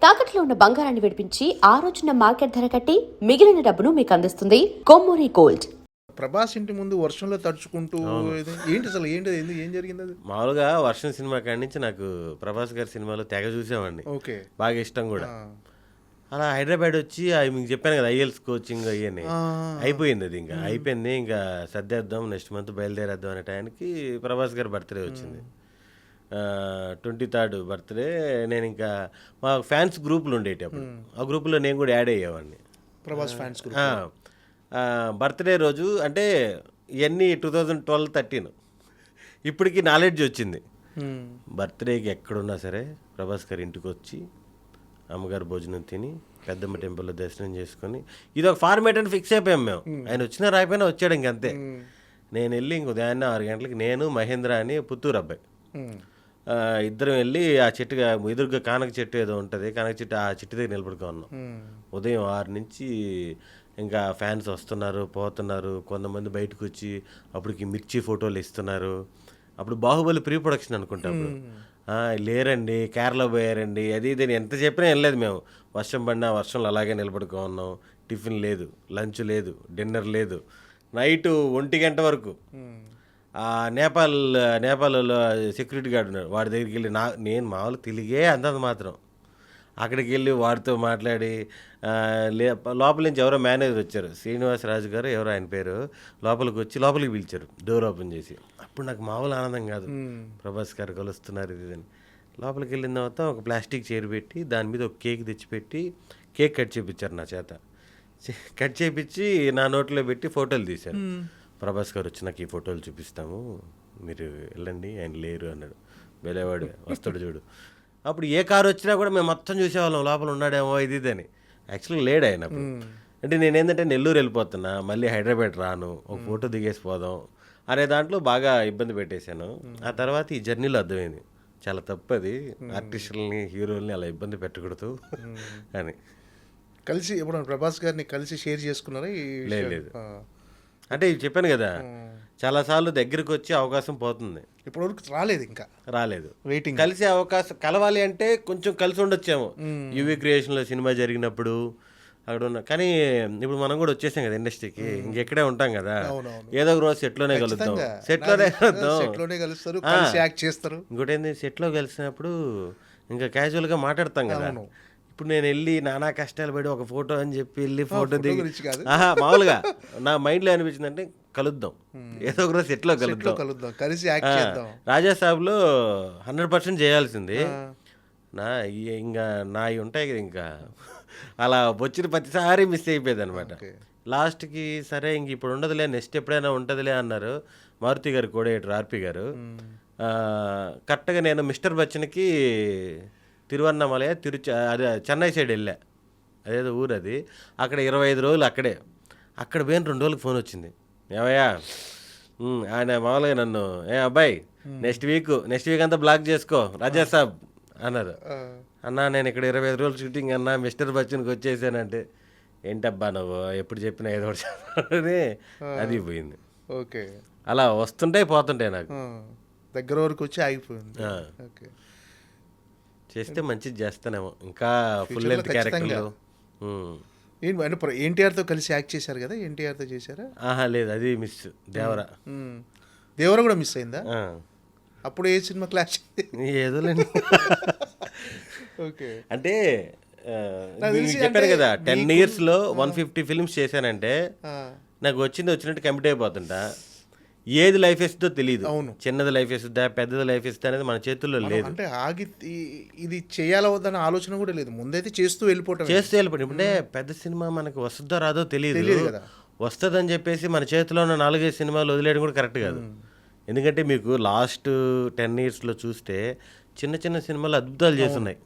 తాకట్లో ఉన్న బంగారాన్ని విడిపించి ఆ రోజున మార్కెట్ ధర కట్టి మిగిలిన డబ్బును మీకు అందిస్తుంది కొమ్మూరి గోల్డ్. ప్రభాస్ ఇంటి ముందు వర్షంలో తడుచుకుంటూ ఏంటి అసలు ఏంటి ఏం జరిగింది అది? మామూలుగా వర్షం సినిమా కాడి నుంచి నాకు ప్రభాస్ గారి సినిమాలో తెగ చూసేవాడిని. ఓకే, బాగా ఇష్టం కూడా. అలా హైదరాబాద్ వచ్చి అవి మీకు చెప్పాను కదా, ఐఎల్స్ కోచింగ్ అయ్యని అయిపోయింది. అది ఇంకా అయిపోయింది, ఇంకా సర్దేద్దాం, నెక్స్ట్ మంత్ బయలుదేరేద్దాం అనే టైంకి ప్రభాస్ గారి బర్త్డే వచ్చింది. 23rd birthday. నేను ఇంకా మా ఫ్యాన్స్ గ్రూపులు ఉండేవి అప్పుడు. ఆ గ్రూపులో నేను కూడా యాడ్ అయ్యేవాడిని, ప్రభాస్ ఫ్యాన్స్. బర్త్డే రోజు అంటే ఇవన్నీ 2012-13. ఇప్పటికి నాలెడ్జ్ వచ్చింది. బర్త్డేకి ఎక్కడున్నా సరే ప్రభాస్ గారి ఇంటికి వచ్చి అమ్మగారు భోజనం తిని పెద్దమ్మ టెంపుల్లో దర్శనం చేసుకొని ఇది ఒక ఫార్మేట్ అని ఫిక్స్ అయిపోయాం మేము. ఆయన వచ్చినా రాయిపోయినా వచ్చాడు ఇంకంతే. నేను వెళ్ళి ఇంక ఉదయాన్నే 6 గంటలకి నేను మహేంద్ర అని పుత్తూరు అబ్బాయి ఇద్దరం వెళ్ళి ఆ చెట్టుగా ఎదురుగా కానక చెట్టు ఏదో ఉంటుంది, కానక చెట్టు, ఆ చెట్టు దగ్గర నిలబడుకో ఉన్నాం. ఉదయం 6 నుంచి ఇంకా ఫ్యాన్స్ వస్తున్నారు పోతున్నారు. కొంతమంది బయటకు వచ్చి అప్పటికి మిర్చి ఫోటోలు ఇస్తున్నారు. అప్పుడు బాహుబలి ప్రీ ప్రొడక్షన్ అనుకుంటా. అప్పుడు లేరండి, కేరళ పోయారండి, అది ఇది ఎంత చెప్పినా వెళ్ళలేదు మేము. వర్షం పడినా వర్షంలో అలాగే నిలబడుకో ఉన్నాం. టిఫిన్ లేదు, లంచ్ లేదు, డిన్నర్ లేదు. నైటు 1 గంట వరకు నేపాల్లో సెక్యూరిటీ గార్డ్ ఉన్నాడు, వాడి దగ్గరికి వెళ్ళి నేను మామూలు తెలిగే అంతంత మాత్రం అక్కడికి వెళ్ళి వాడితో మాట్లాడి లోపల నుంచి ఎవరో మేనేజర్ వచ్చారు, శ్రీనివాసరాజు గారు ఎవరో ఆయన పేరు, లోపలికి పిలిచారు డోర్ ఓపెన్ చేసి. అప్పుడు నాకు మామూలు ఆనందం కాదు, ప్రభాస్ గారు కలుస్తున్నారు ఇది అని. లోపలికి వెళ్ళిన తర్వాత ఒక ప్లాస్టిక్ చైర్ పెట్టి దాని మీద ఒక కేక్ తెచ్చిపెట్టి కేక్ కట్ చేయించారు నా చేత. కట్ చేయించి నా నోట్లో పెట్టి ఫోటోలు తీశారు. ప్రభాస్ గారు వచ్చి నాకు ఈ ఫోటోలు చూపిస్తాము, మీరు వెళ్ళండి, ఆయన లేరు అన్నాడు. వెళ్ళేవాడు వస్తాడు చూడు. అప్పుడు ఏ కారు వచ్చినా కూడా మేము మొత్తం చూసేవాళ్ళం, లోపల ఉన్నాడేమో ఇది అని. యాక్చువల్గా లేడు ఆయన అప్పుడు. అంటే నేనేంటంటే నెల్లూరు వెళ్ళిపోతున్నా, మళ్ళీ హైదరాబాద్ రాను, ఒక ఫోటో దిగేసి పోదాం అనే దాంట్లో బాగా ఇబ్బంది పెట్టేశాను. ఆ తర్వాత ఈ జర్నీలో అర్థమైంది చాలా తప్పది, ఆర్టిస్టులని హీరోల్ని అలా ఇబ్బంది పెట్టకూడదు అని. కలిసి ఎప్పుడు ప్రభాస్ గారిని కలిసి షేర్ చేసుకున్నారా? లేదు, అంటే చెప్పాను కదా, చాలాసార్లు దగ్గరికి వచ్చే అవకాశం పోతుంది, ఇప్పటివరకు రాలేదు, ఇంకా రాలేదు. వెయిటింగ్. కలిసే అవకాశం, కలవాలి అంటే కొంచెం కలిసి ఉండొచ్చేమో. యువి క్రియేషన్లో సినిమా జరిగినప్పుడు అక్కడ ఉన్న, కానీ ఇప్పుడు మనం కూడా వచ్చేసాం కదా ఇండస్ట్రీకి, ఇంకెక్కడే ఉంటాం కదా, ఏదో ఒక రోజు సెట్లోనే కలుద్దాం. సెట్లోనే కలుస్తారు, యాక్ట్ చేస్తారు. ఇంకోటి ఏంటి, సెట్లో కలిసినప్పుడు ఇంకా క్యాజువల్గా మాట్లాడతాం కదా. ఇప్పుడు నేను వెళ్ళి నానా కష్టాలు పడి ఒక ఫోటో అని చెప్పి వెళ్ళి ఫోటో దిగి మామూలుగా నా మైండ్లో అనిపించింది అంటే కలుద్దాం, ఏదో ఒక రోజు సెట్లో కలుద్దాం, కలిసి యాక్ట్ చేద్దాం. రాజా సాబ్లో 100% చేయాల్సింది. ఇంకా నాయి ఉంటాయి కదా, ఇంకా అలా వచ్చిన ప్రతిసారి మిస్ అయిపోయేది అనమాట. లాస్ట్కి సరే ఇంక ఇప్పుడు ఉండదులే, నెక్స్ట్ ఎప్పుడైనా ఉంటుందిలే అన్నారు మారుతి గారు, కోడేటర్ ఆర్పి గారు. కరెక్ట్గా నేను మిస్టర్ బచ్చన్కి తిరువన్నమలై అదే చెన్నై సైడ్ వెళ్ళా, అదేదో ఊరు అది. అక్కడ 25 రోజులు అక్కడ పోయిన 2 రోజులకు ఫోన్ వచ్చింది, ఏవయ్యా ఆయన మామూలుగా నన్ను, అబ్బాయి నెక్స్ట్ వీక్ అంతా బ్లాక్ చేసుకో రాజా సాబ్ అన్నారు. అన్నా నేను ఇక్కడ 25 రోజులు షూటింగ్ అన్నా, మిస్టర్ బచ్చన్కి వచ్చేసానంటే ఏంటబ్బా నువ్వు ఎప్పుడు చెప్పినా ఏదో ఒకటి అది పోయింది. ఓకే, అలా వస్తుంటాయి పోతుంటాయి, నాకు దగ్గర వరకు వచ్చి ఆగిపోయింది. ఓకే, చేస్తే మంచిది చేస్తానేమో, ఇంకా ఫుల్ లెంత్ క్యారెక్టర్లు. అంటే ఎన్టీఆర్తో కలిసి యాక్ట్ చేశారు కదా, ఎన్టీఆర్తో చేశారా? లేదు, అది మిస్. దేవరా కూడా మిస్ అయిందా? అప్పుడు ఏ సినిమా క్లాష్? ఏదోలేండి. ఓకే, అంటే చెప్పాను కదా 10 yearsలో 150 films చేశానంటే నాకు వచ్చినట్టు కమిట్ అయిపోతుంటా. ఏది లైఫ్ ఇస్తుందో తెలియదు, చిన్నది లైఫ్ ఇస్తుందా పెద్దది లైఫ్ ఇస్తుందా అనేది మన చేతుల్లో లేదు. అంటే ఆగి ఇది చేయాలా వద్దన్న ఆలోచన కూడా లేదు, ముందైతే చేస్తూ వెళ్ళిపోవటం. ఇప్పుడే పెద్ద సినిమా మనకు వస్తుందో రాదో తెలియదు కదా, వస్తుందని చెప్పేసి మన చేతిలో ఉన్న 4-5 సినిమాలు వదిలేయడం కూడా కరెక్ట్ కాదు. ఎందుకంటే మీకు లాస్ట్ 10 yearsలో చూస్తే చిన్న చిన్న సినిమాలు అద్భుతాలు చేస్తున్నాయి,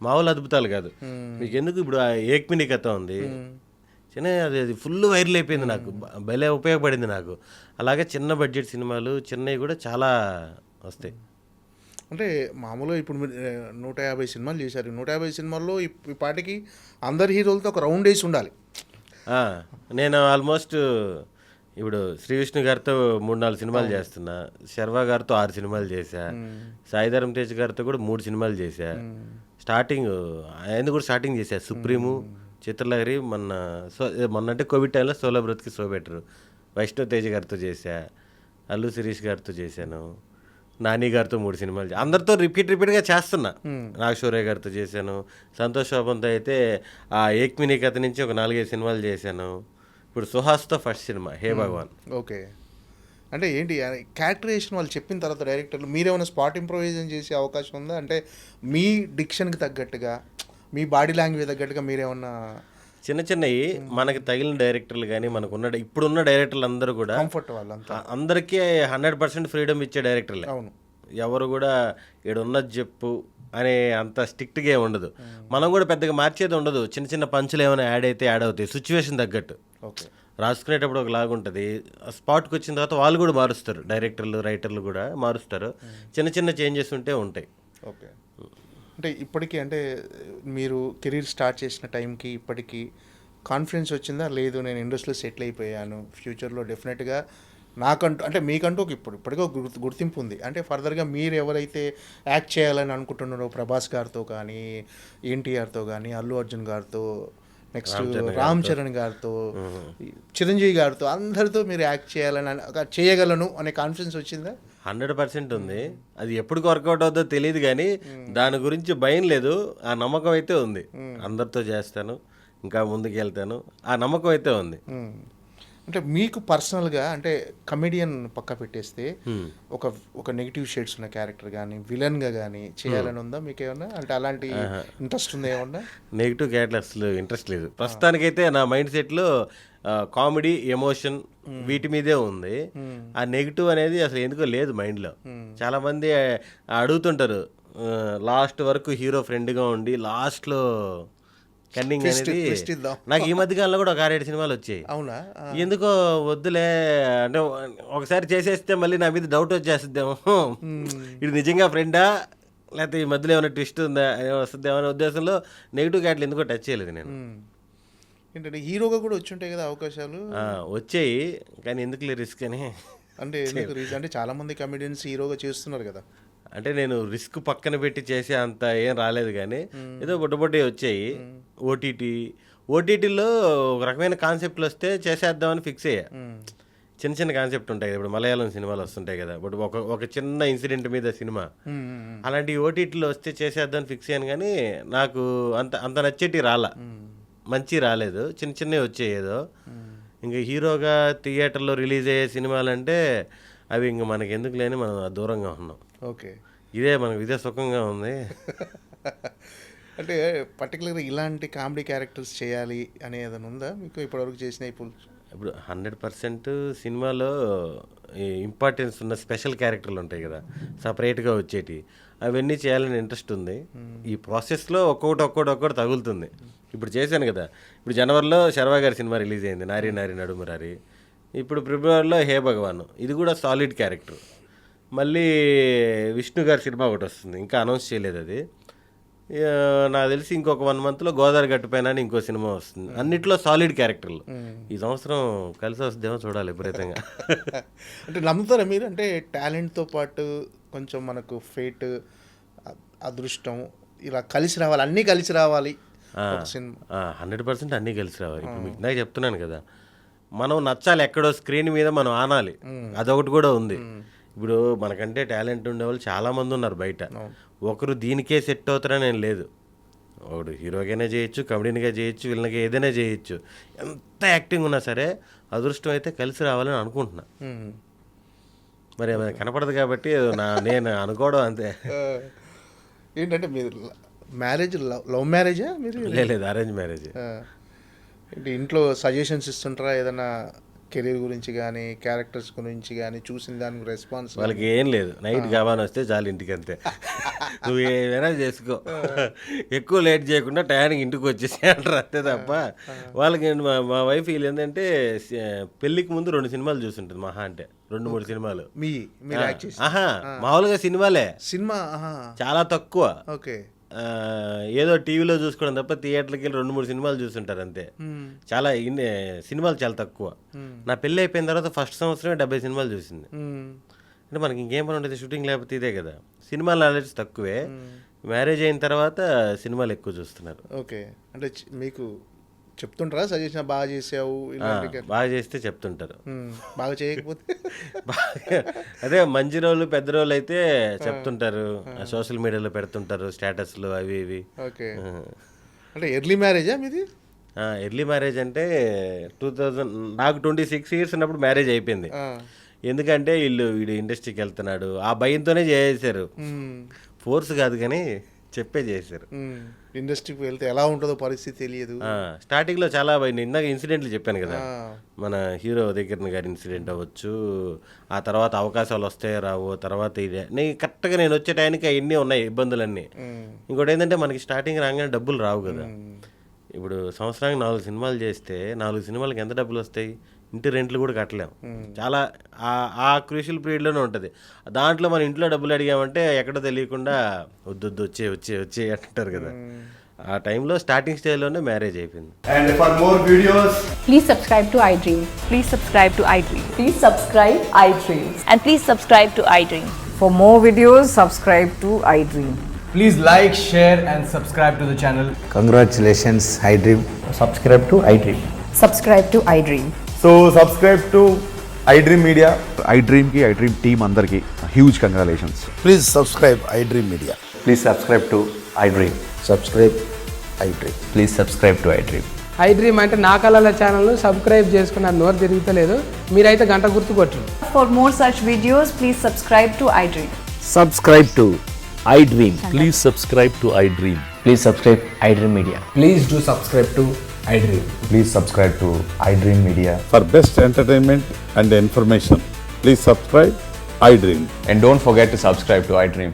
మామూలు అద్భుతాలు కాదు. మీకు ఎందుకు ఇప్పుడు ఏక్మిని కథ ఉంది, అది ఫుల్ వైరల్ అయిపోయింది, నాకు భలే ఉపయోగపడింది నాకు. అలాగే చిన్న బడ్జెట్ సినిమాలు చిన్నవి కూడా చాలా వస్తాయి. అంటే మామూలుగా ఇప్పుడు మీరు 150 సినిమాలు చేశారు, 150 సినిమాల్లో ఈ పాటికి అందరి హీరోలతో ఒక రౌండ్ వేసి ఉండాలి. నేను ఆల్మోస్ట్ ఇప్పుడు శ్రీ విష్ణు గారితో 3-4 సినిమాలు చేస్తున్నా, శర్వా గారితో 6 సినిమాలు చేశా, సాయిధరం తేజ్ గారితో కూడా 3 సినిమాలు చేశా, స్టార్టింగ్ ఆయన కూడా స్టార్టింగ్ చేశారు. సుప్రీము, చిత్రలహరి, మొన్న అంటే కోవిడ్ టైంలో సోలో బ్రత్కి సో బెటర్, వైష్ణవ్ తేజ్ గారితో చేశా, అల్లు శిరీష్ గారితో చేశాను, నాని గారితో 3 సినిమాలు అందరితో రిపీట్గా చేస్తున్నా. నాగశౌర్య గారితో చేశాను, సంతోష్ శోభన్తో అయితే ఆ ఏక్మినీ కథ నుంచి ఒక 4-5 సినిమాలు చేశాను. ఇప్పుడు సుహాస్తో ఫస్ట్ సినిమా హే భగవాన్. ఓకే. అంటే ఏంటి క్యారెక్టరైజేషన్ వాళ్ళు చెప్పిన తర్వాత డైరెక్టర్లు మీరేమైనా స్పాట్ ఇంప్రూవైజేషన్ చేసే అవకాశం ఉందా? అంటే మీ డిక్షన్కి తగ్గట్టుగా, మీ బాడీ లాంగ్వేజ్ తగ్గట్టుగా మీరేమన్నా చిన్నవి మనకి తగిలిన డైరెక్టర్లు కానీ ఇప్పుడున్న డైరెక్టర్లు అందరూ కూడా కంఫర్ట్ వాళ్ళంతా అందరికీ 100% ఫ్రీడమ్ ఇచ్చే డైరెక్టర్లే. అవును. ఎవరు కూడా ఉన్నది చెప్పు అనే అంత స్ట్రిక్ట్గా ఏమి ఉండదు. మనం కూడా పెద్దగా మార్చేది ఉండదు. చిన్న పంచులు ఏమైనా యాడ్ అయితే యాడ్ అవుతాయి సిచ్యువేషన్ తగ్గట్టు. ఓకే. రాసుకునేటప్పుడు ఒక లాగా ఉంటుంది, స్పాట్కి వచ్చిన తర్వాత వాళ్ళు కూడా మారుస్తారు, డైరెక్టర్లు రైటర్లు కూడా మారుస్తారు. చిన్న చేంజెస్ ఉంటాయి. ఓకే. అంటే ఇప్పటికీ అంటే మీరు కెరీర్ స్టార్ట్ చేసిన టైంకి ఇప్పటికీ కాన్ఫిడెన్స్ వచ్చిందా? లేదు నేను ఇండస్ట్రీలో సెటిల్ అయిపోయాను, ఫ్యూచర్లో డెఫినెట్గా నాకంటూ అంటే మీకంటూ ఇప్పటికీ ఒక గుర్తింపు ఉంది, అంటే ఫర్దర్గా మీరు ఎవరైతే యాక్ట్ చేయాలని అనుకుంటున్నారో ప్రభాస్ గారితో కానీ, ఎన్టీఆర్తో కానీ, అల్లు అర్జున్ గారితో, నెక్స్ట్ రామ్ చరణ్ గారితో, చిరంజీవి గారితో, అందరితో మీరు యాక్ట్ చేయగలను అనే కాన్ఫిడెన్స్ వచ్చిందా? 100% ఉంది. అది ఎప్పుడు వర్కౌట్ అవుతుందో తెలియదు కానీ దాని గురించి భయం లేదు, ఆ నమ్మకం అయితే ఉంది. అందరితో చేస్తాను, ఇంకా ముందుకు వెళ్తాను, ఆ నమ్మకం అయితే ఉంది. అంటే మీకు పర్సనల్గా అంటే కమెడియన్ పక్క పెట్టేస్తే ఒక నెగిటివ్ షేడ్స్ ఉన్న క్యారెక్టర్ కానీ విలన్గా కానీ చేయాలని ఉందా మీకు ఏమన్నా? అంటే అలాంటి ఇంట్రెస్ట్ ఉందా ఏమన్నా? నెగిటివ్ క్యారెక్టర్స్ ఇంట్రెస్ట్ లేదు ప్రస్తుతానికైతే. నా మైండ్ సెట్లో కామెడీ, ఎమోషన్ వీటి మీదే ఉంది. ఆ నెగిటివ్ అనేది అసలు ఎందుకో లేదు మైండ్లో. చాలామంది అడుగుతుంటారు లాస్ట్ వరకు హీరో ఫ్రెండ్గా ఉండి లాస్ట్లో కన్నింగ్ అనేది. నాకు ఈ మధ్యకాలంలో కూడా ఒక 6-7 సినిమాలు వచ్చాయి. అవునా? ఎందుకో వద్దులే అంటే ఒకసారి చేసేస్తే మళ్ళీ నా మీద డౌట్ వచ్చేస్తుందేమో, ఇది నిజంగా ఫ్రెండా లేకపోతే ఈ మధ్యలో ఏమైనా ట్విస్ట్ ఉందా వస్తుందేమో అనే ఉద్దేశంలో నెగిటివ్ క్యారెక్టర్లు ఎందుకో టచ్ చేయలేదు నేను. ఏంటంటే హీరోగా కూడా వచ్చి ఉంటాయి కదా అవకాశాలు. వచ్చాయి కానీ ఎందుకు రిస్క్ అని. అంటే అంటే చాలా మంది కమెడియన్స్ హీరోగా చేస్తున్నారు కదా. అంటే నేను రిస్క్ పక్కన పెట్టి చేసే అంత ఏం రాలేదు కానీ ఏదో బొట్టబొట్టి వచ్చాయి. ఓటీటీలో ఒక రకమైన కాన్సెప్ట్లు వస్తే చేసేద్దామని ఫిక్స్ అయ్యా. చిన్న కాన్సెప్ట్ ఉంటాయి ఇప్పుడు మలయాళం సినిమాలు వస్తుంటాయి కదా, ఇప్పుడు ఒక చిన్న ఇన్సిడెంట్ మీద సినిమా, అలాంటి ఓటీటీలో వస్తే చేసేద్దామని ఫిక్స్ అయ్యాను కానీ నాకు అంత నచ్చేటి రాలా, మంచి రాలేదు. చిన్నవి వచ్చాయి ఏదో. ఇంకా హీరోగా థియేటర్లో రిలీజ్ అయ్యే సినిమాలంటే అవి ఇంక మనకి ఎందుకు లేని మనం దూరంగా ఉన్నాం. ఓకే. మనకి ఇదే సుఖంగా ఉంది. అంటే పర్టికులర్గా ఇలాంటి కామెడీ క్యారెక్టర్స్ చేయాలి అనే ఏదైనా ఉందా మీకు ఇప్పటివరకు చేసిన? ఇప్పుడు 100% సినిమాలో ఇంపార్టెన్స్ ఉన్న స్పెషల్ క్యారెక్టర్లు ఉంటాయి కదా, సపరేట్గా వచ్చేటి, అవన్నీ చేయాలని ఇంట్రెస్ట్ ఉంది. ఈ ప్రాసెస్లో ఒక్కొక్కటి తగులుతుంది. ఇప్పుడు చేశాను కదా, ఇప్పుడు జనవరిలో శర్వా గారి సినిమా రిలీజ్ అయింది, నారీ నడుమురారి. ఇప్పుడు ఫిబ్రవరిలో హే భగవాన్, ఇది కూడా సాలిడ్ క్యారెక్టర్. మళ్ళీ విష్ణు గారి సినిమా ఒకటి వస్తుంది, ఇంకా అనౌన్స్ చేయలేదు అది. నాకు తెలిసి ఇంకొక 1 monthలో గోదావరి గట్టుపైన అని ఇంకో సినిమా వస్తుంది. అన్నిట్లో సాలిడ్ క్యారెక్టర్లు. ఈ సంవత్సరం కలిసి వస్తుందేమో చూడాలి విపరీతంగా. అంటే నమ్ముతారా మీరు? అంటే టాలెంట్తో పాటు కొంచెం మనకు ఫేట్, అదృష్టం ఇలా కలిసి రావాలి, అన్నీ కలిసి రావాలి. 100% అన్నీ కలిసి రావాలి. ఇప్పుడు మీకు ఇందాక చెప్తున్నాను కదా, మనం నచ్చాలి, ఎక్కడో స్క్రీన్ మీద మనం ఆనాలి, అదొకటి కూడా ఉంది. ఇప్పుడు మనకంటే టాలెంట్ ఉండేవాళ్ళు చాలామంది ఉన్నారు బయట. ఒకరు దీనికే సెట్ అవుతారని నేను లేదు. ఒకడు హీరోగానే చేయొచ్చు, కమెడీనిగా చేయొచ్చు, వీళ్ళకి ఏదైనా చేయొచ్చు. ఎంత యాక్టింగ్ ఉన్నా సరే అదృష్టం అయితే కలిసి రావాలని అనుకుంటున్నా. మరి కనపడదు కాబట్టి నేను అనుకోవడం అంతే. ఏంటంటే మీరు మ్యారేజ్ లవ్ మ్యారేజా? మీరు లేదు, అరేంజ్ మ్యారేజ్. ఏంటి ఇంట్లో సజెషన్స్ ఇస్తుంటారా ఏదైనా కెరీర్ గురించి కానీ క్యారెక్టర్స్ గురించి కానీ? చూసిన దానికి రెస్పాన్స్ వాళ్ళకి ఏం లేదు, నైట్ గవాన్ వస్తే చాలు ఇంటికి, అంతే. నువ్వు ఏమైనా చేసుకో, ఎక్కువ లేట్ చేయకుండా టయానికి ఇంటికి వచ్చేసి అంటారు అంతే తప్ప వాళ్ళకి. మా వైఫ్ వీళ్ళు ఏంటంటే పెళ్ళికి ముందు 2 సినిమాలు చూస్తుంటుంది మహా అంటే, 2-3 సినిమాలు. మామూలుగా సినిమా చాలా తక్కువ. ఓకే. ఏదో టీవీలో చూసుకోవడం తప్ప థియేటర్కి వెళ్ళి 2-3 సినిమాలు చూస్తుంటారు అంతే. చాలా సినిమాలు చాలా తక్కువ. నా పెళ్ళి అయిపోయిన తర్వాత ఫస్ట్ సంవత్సరమే 70 సినిమాలు చూసింది. అంటే మనకి ఇంకేం పని ఉంటుంది, షూటింగ్ లేకపోతే ఇదే కదా. సినిమా నాలెడ్జ్ తక్కువే, మ్యారేజ్ అయిన తర్వాత సినిమాలు ఎక్కువ చూస్తున్నారు. ఓకే. అంటే మీకు చెప్తుంటారా సజెషన్ బాగా చేసావు ఇలాంటి బాగా చేస్తే చెప్తుంటారు. బాగా చేయకపోతే అదే మంచి రోజులు పెద్ద రోజులు అయితే చెప్తుంటారు, సోషల్ మీడియాలో పెడుతుంటారు స్టేటస్లు అవి ఇవి. ఓకే. అంటే ఎర్లీ మ్యారేజా మీది? ఎర్లీ మ్యారేజ్ అంటే 2000 నాకు 26 ఇయర్స్ ఉన్నప్పుడు మ్యారేజ్ అయిపోయింది. ఎందుకంటే వీడు ఇండస్ట్రీకి వెళ్తున్నాడు ఆ భయంతోనే చేసేసారు, ఫోర్స్ కాదు కానీ చెప్పే చేశారు. ఇండస్ట్రీకి వెళ్తే ఎలా ఉంటుందో పరిస్థితి తెలియదు. స్టార్టింగ్లో చాలా భయం. ఇందాక ఇన్సిడెంట్లు చెప్పాను కదా, మన హీరో దగ్గర గారి ఇన్సిడెంట్ అవ్వచ్చు, ఆ తర్వాత అవకాశాలు వస్తాయో రావో, తర్వాత ఇదే కరెక్ట్గా నేను వచ్చే టైంకి అవన్నీ ఉన్నాయి ఇబ్బందులన్నీ. ఇంకోటి ఏంటంటే మనకి స్టార్టింగ్ రాగానే డబ్బులు రావు కదా. ఇప్పుడు సంవత్సరానికి 4 సినిమాలు చేస్తే 4 సినిమాలకి ఎంత డబ్బులు వస్తాయి? ఇంటి రెంట్లు కూడా కట్టలేం. చాలా ఆ క్రూషియల్ పీరియడ్లోనే ఉంటుంది. దాంట్లో మన ఇంట్లో డబ్బులు అడిగామంటే ఎక్కడో తెలియకుండా వద్దు వచ్చే అంటారు కదా. ఆ టైంలో స్టార్టింగ్ స్టేజ్లోనే మ్యారేజ్ అయిపోయింది. And for more videos, Please subscribe to iDream. Please subscribe to iDream. Please subscribe iDream. And please subscribe to iDream. For more videos, subscribe to iDream. please like, share and subscribe to the channel. Congratulations, iDream. Subscribe to iDream. Subscribe to iDream. So subscribe to iDream Media. iDream की iDream team अंदर की huge congratulations. Please subscribe iDream Media. Please subscribe to iDream. Subscribe iDream. Please subscribe to iDream. iDream అంటే నా కళల ఛానల్ను subscribe చేసుకున్న నోరు తిరుగుతలేదు, మీరైతే గంట గుర్తు కొట్టండి. For more such videos, please subscribe to iDream. Subscribe to iDream. Please subscribe to iDream. Please subscribe iDream Media. Please do subscribe to iDream. Please subscribe to iDream Media. For best entertainment and information, please subscribe iDream. And don't forget to subscribe to iDream.